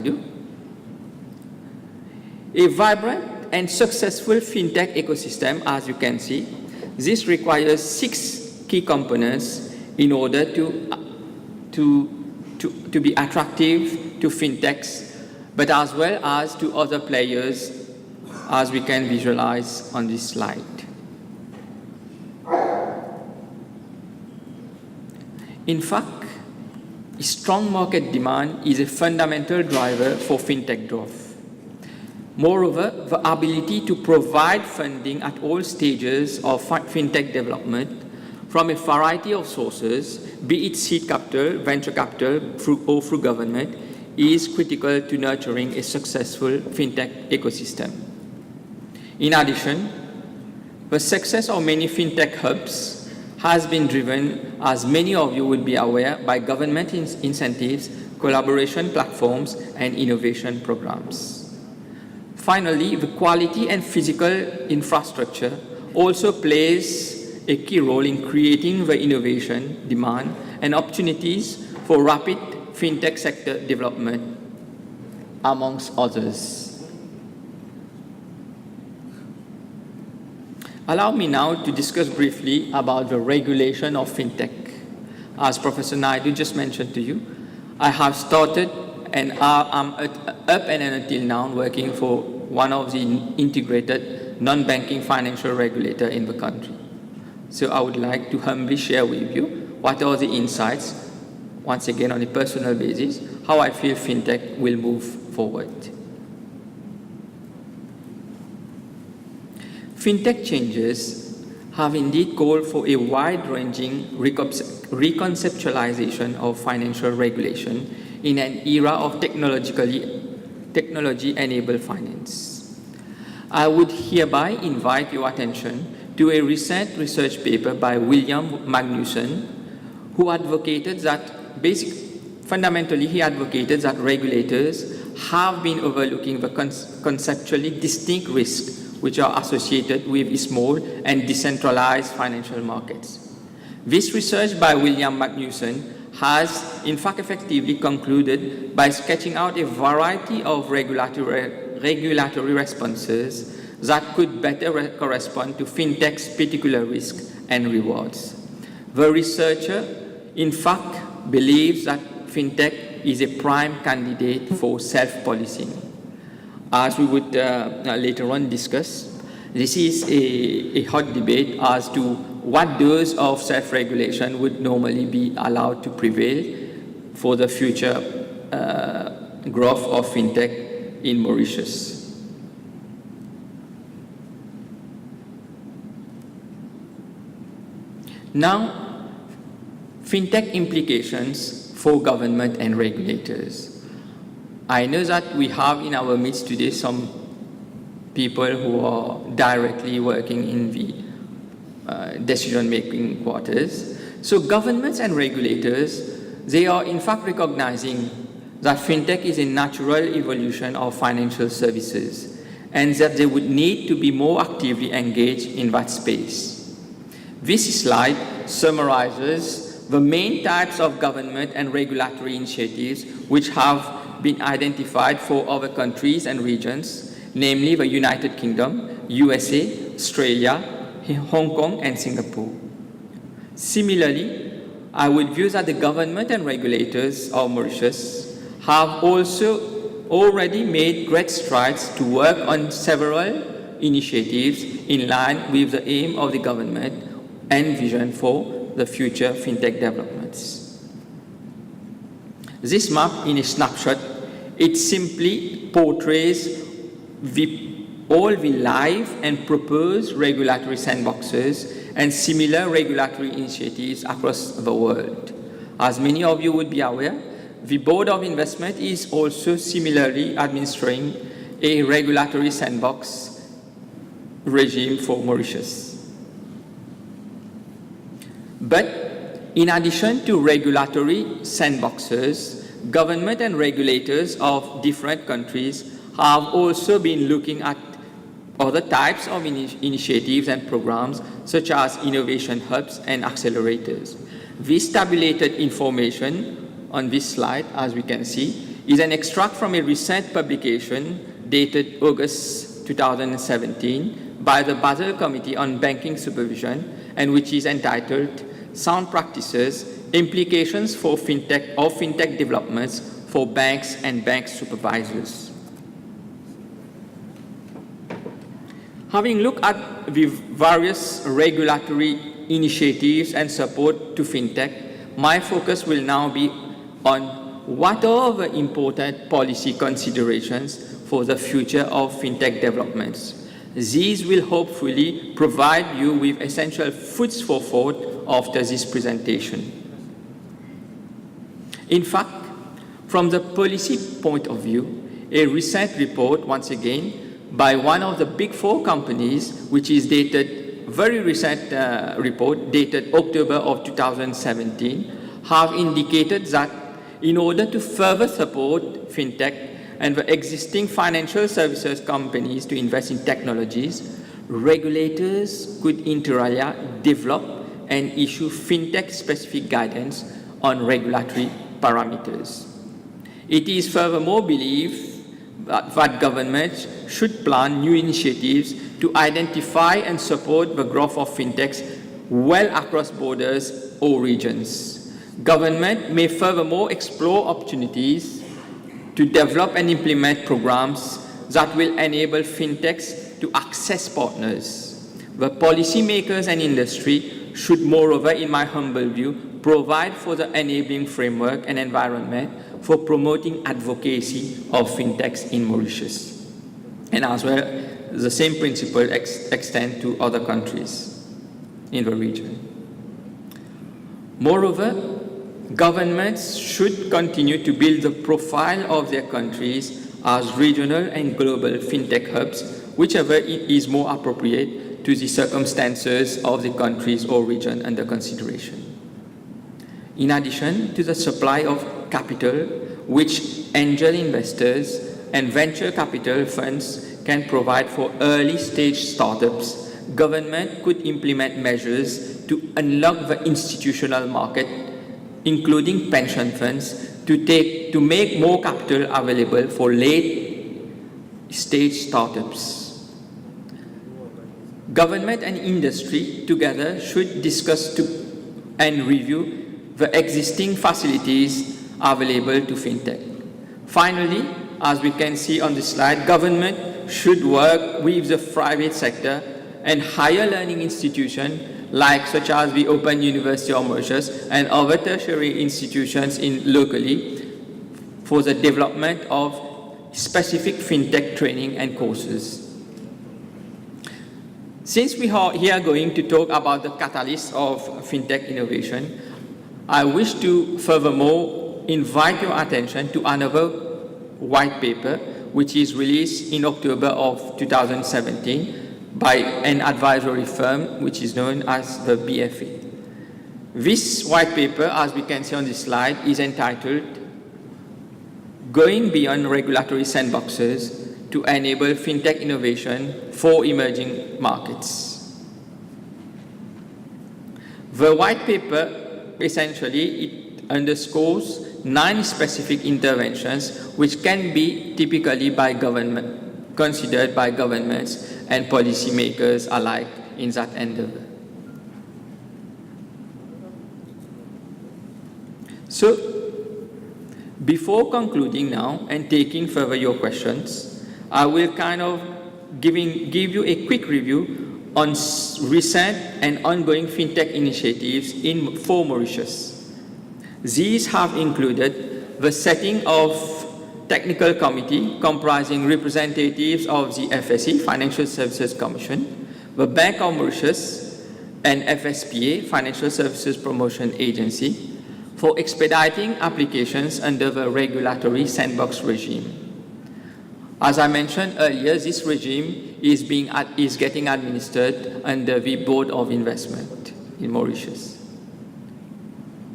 Naidu. A vibrant and successful fintech ecosystem, as you can see, this requires 6 key components in order to be attractive to fintechs, but as well as to other players, as we can visualize on this slide. In fact, strong market demand is a fundamental driver for fintech growth. Moreover, the ability to provide funding at all stages of fintech development from a variety of sources, be it seed capital, venture capital, or through government, is critical to nurturing a successful fintech ecosystem. In addition, the success of many fintech hubs has been driven, as many of you will be aware, by government incentives, collaboration platforms, and innovation programs. Finally, the quality and physical infrastructure also plays a key role in creating the innovation, demand, and opportunities for rapid fintech sector development, amongst others. Allow me now to discuss briefly about the regulation of fintech. As Professor Naidu just mentioned to you, I have started and I'm up and until now working for one of the integrated non-banking financial regulator in the country. So I would like to humbly share with you what are the insights, once again on a personal basis, how I feel fintech will move forward. Fintech changes have indeed called for a wide-ranging reconceptualization of financial regulation in an era of technology-enabled finance. I would hereby invite your attention to a recent research paper by William Magnuson, who advocated that fundamentally he advocated that regulators have been overlooking the conceptually distinct risks which are associated with small and decentralized financial markets. This research by William Magnuson has in fact effectively concluded by sketching out a variety of regulatory responses that could better correspond to fintech's particular risks and rewards. The researcher in fact believes that fintech is a prime candidate for self-policing. As we would later on discuss, this is a hot debate as to what dose of self-regulation would normally be allowed to prevail for the future growth of fintech in Mauritius. Now, fintech implications for government and regulators. I know that we have in our midst today some people who are directly working in the decision-making quarters. So governments and regulators, they are in fact recognizing that fintech is a natural evolution of financial services and that they would need to be more actively engaged in that space. This slide summarizes the main types of government and regulatory initiatives which have been identified for other countries and regions, namely the United Kingdom, USA, Australia, Hong Kong, and Singapore. Similarly, I would view that the government and regulators of Mauritius have also already made great strides to work on several initiatives in line with the aim of the government and vision for the future fintech developments. This map in a snapshot, it simply portrays all the live and proposed regulatory sandboxes and similar regulatory initiatives across the world. As many of you would be aware, the Board of Investment is also similarly administering a regulatory sandbox regime for Mauritius. But in addition to regulatory sandboxes, government and regulators of different countries have also been looking at other types of initiatives and programs, such as innovation hubs and accelerators. This tabulated information on this slide, as we can see, is an extract from a recent publication dated August 2017 by the Basel Committee on Banking Supervision, and which is entitled Sound Practices, Implications for Fintech Developments for Banks and Bank Supervisors. Having looked at the various regulatory initiatives and support to Fintech, my focus will now be on what are the important policy considerations for the future of Fintech developments. These will hopefully provide you with essential foods for thought after this presentation. In fact, from the policy point of view, a recent report, once again, by one of the big four companies, which is dated, very recent report, dated October of 2017, have indicated that in order to further support Fintech and the existing financial services companies to invest in technologies, regulators could inter alia develop and issue Fintech-specific guidance on regulatory parameters. It is furthermore believed that governments should plan new initiatives to identify and support the growth of fintechs well across borders or regions. Government may furthermore explore opportunities to develop and implement programs that will enable fintechs to access partners. The policymakers and industry should moreover, in my humble view, provide for the enabling framework and environment for promoting advocacy of fintechs in Mauritius. And as well, the same principle extend to other countries in the region. Moreover, governments should continue to build the profile of their countries as regional and global fintech hubs, whichever is more appropriate to the circumstances of the countries or region under consideration. In addition to the supply of capital, which angel investors and venture capital funds can provide for early-stage startups, government could implement measures to unlock the institutional market, including pension funds, to make more capital available for late-stage startups. Government and industry together should discuss and review the existing facilities available to fintech. Finally, as we can see on the slide, government should work with the private sector and higher learning institutions such as the Open University of Mauritius and other tertiary institutions locally for the development of specific fintech training and courses. Since we are here going to talk about the catalyst of fintech innovation, I wish to furthermore invite your attention to another white paper which is released in October of 2017 by an advisory firm which is known as the BFA. This white paper, as we can see on this slide, is entitled Going Beyond Regulatory Sandboxes to Enable Fintech Innovation for Emerging Markets. The white paper essentially it underscores 9 specific interventions which can be typically considered by governments and policymakers alike in that endeavor. So, before concluding now and taking further your questions, I will give you a quick review on recent and ongoing fintech initiatives for Mauritius. These have included the setting of technical committee comprising representatives of the FSC, Financial Services Commission, the Bank of Mauritius, and FSPA, Financial Services Promotion Agency, for expediting applications under the regulatory sandbox regime. As I mentioned earlier, this regime is getting administered under the Board of Investment in Mauritius.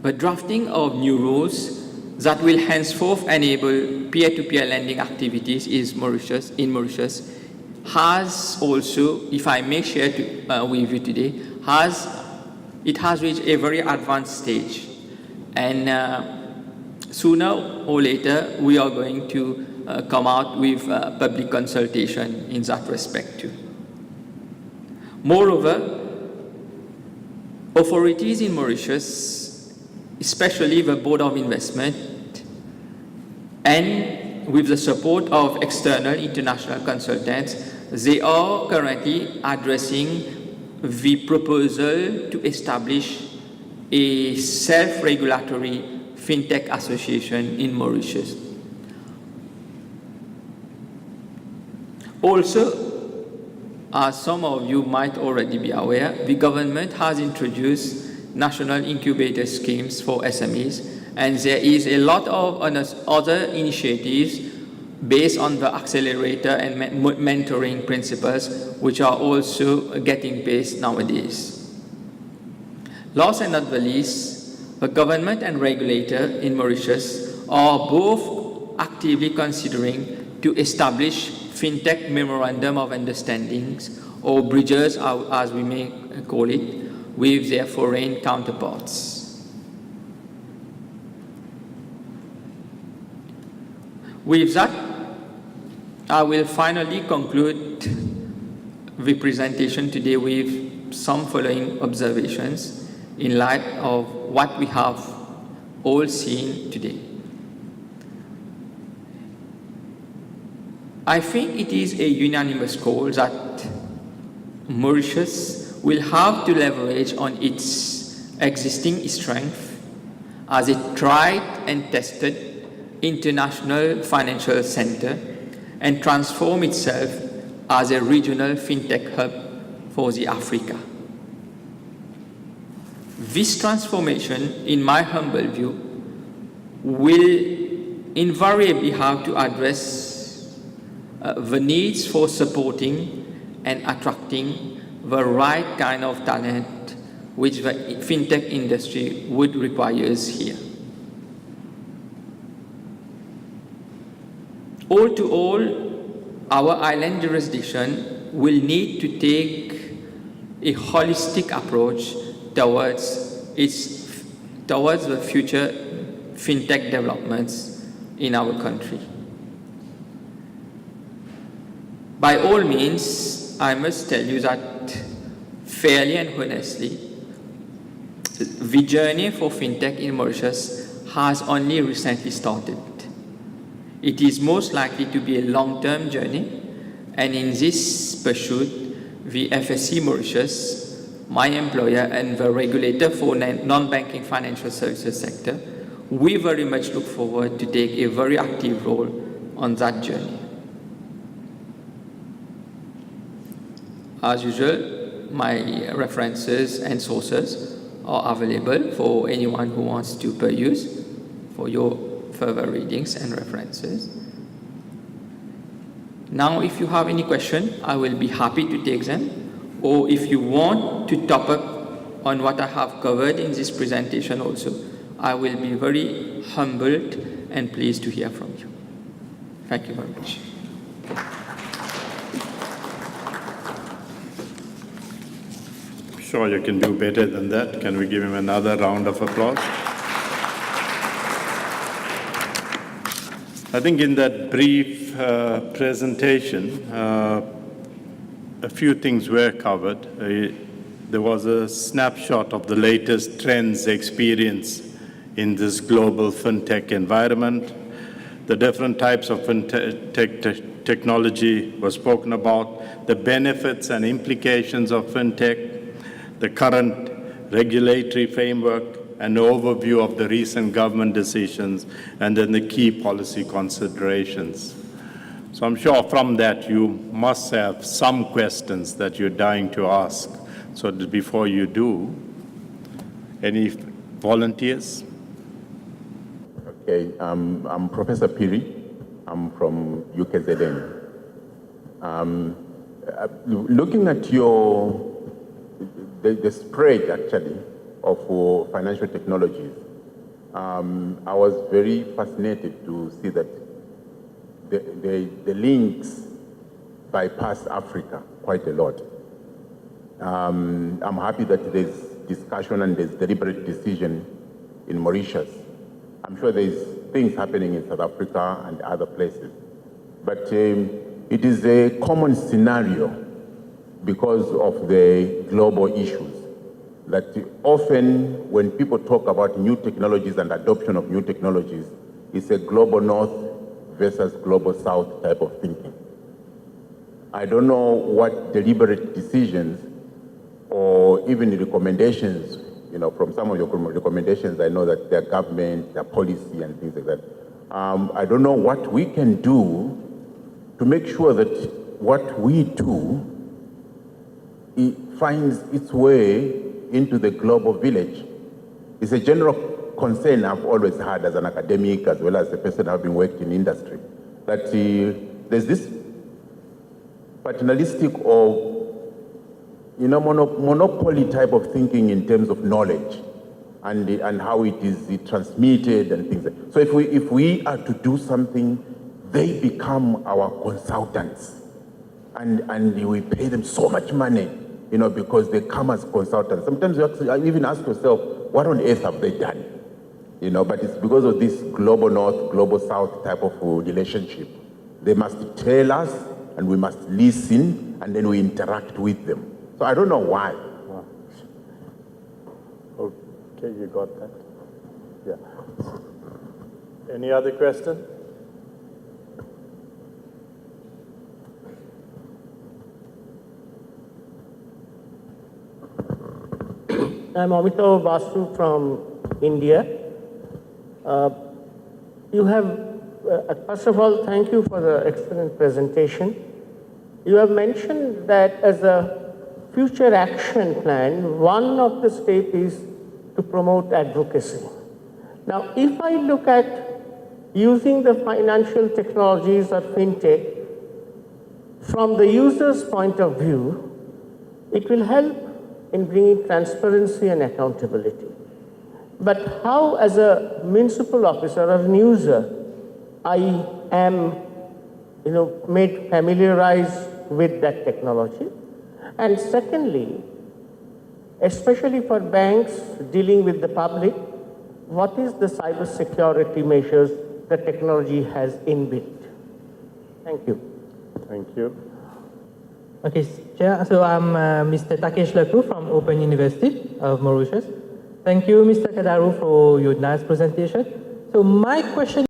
The drafting of new rules that will henceforth enable peer-to-peer lending activities in Mauritius has also, if I may share with you today, it has reached a very advanced stage. And sooner or later, we are going to come out with public consultation in that respect too. Moreover, authorities in Mauritius, especially the Board of Investment, and with the support of external international consultants, they are currently addressing the proposal to establish a self-regulatory Fintech association in Mauritius. Also, as some of you might already be aware, the government has introduced national incubator schemes for SMEs, and there is a lot of other initiatives based on the accelerator and mentoring principles, which are also getting pace nowadays. Last and not the least, the government and regulator in Mauritius are both actively considering to establish Fintech Memorandum of Understandings, or bridges as we may call it, with their foreign counterparts. With that, I will finally conclude the presentation today with some following observations in light of what we have all seen today. I think it is a unanimous call that Mauritius will have to leverage on its existing strength as a tried and tested international financial center and transform itself as a regional fintech hub for the Africa. This transformation, in my humble view, will invariably have to address the needs for supporting and attracting the right kind of talent which the fintech industry would require here. All to all, our island jurisdiction will need to take a holistic approach towards the future fintech developments in our country. By all means, I must tell you that fairly and honestly, the journey for fintech in Mauritius has only recently started. It is most likely to be a long-term journey, and in this pursuit, the FSC Mauritius, my employer, and the regulator for non-banking financial services sector, we very much look forward to take a very active role on that journey. As usual, my references and sources are available for anyone who wants to peruse for your further readings and references. Now, if you have any question, I will be happy to take them, or if you want to top up on what I have covered in this presentation also, I will be very humbled and pleased to hear from you. Thank you very much. Sure, you can do better than that. Can we give him another round of applause? I think in that brief presentation, a few things were covered. There was a snapshot of the latest trends experienced in this global fintech environment. The different types of fintech technology was spoken about, the benefits and implications of fintech, the current regulatory framework, an overview of the recent government decisions, and then the key policy considerations. So I'm sure from that you must have some questions that you're dying to ask. So before you do, any volunteers? Okay, I'm Professor Piri. I'm from UKZN. Looking at the spread actually of financial technologies, I was very fascinated to see that the links bypass Africa quite a lot. I'm happy that there's discussion and there's deliberate decision in Mauritius. I'm sure there's things happening in South Africa and other places. But it is a common scenario because of the global issues that often when people talk about new technologies and adoption of new technologies, it's a global north versus global south type of thinking. I don't know what deliberate decisions or even recommendations, from some of your recommendations, I know that their government, their policy and things like that. I don't know what we can do to make sure that what we do, it finds its way into the global village. It's a general concern I've always had as an academic, as well as a person having worked in industry, that there's this paternalistic or monopoly type of thinking in terms of knowledge and how it is transmitted and things like that. So if we are to do something, they become our consultants, and we pay them so much money, because they come as consultants. Sometimes you even ask yourself, what on earth have they done? But it's because of this global north, global south type of relationship. They must tell us, and we must listen, and then we interact with them. So I don't know why. Okay, you got that. Yeah. Any other question? I'm Amitav Basu from India. You have, first of all, thank you for the excellent presentation. You have mentioned that as a future action plan, one of the steps is to promote advocacy. Now, if I look at using the financial technologies or fintech from the user's point of view, it will help in bringing transparency and accountability. But how, as a municipal officer or an user, I am, made familiarized with that technology? And secondly, especially for banks dealing with the public, what is the cybersecurity measures the technology has inbuilt? Thank you. Thank you. Okay, Chair. So I'm Mr. Takesh Laku from Open University of Mauritius. Thank you, Mr. Khadaroo, for your nice presentation. So my question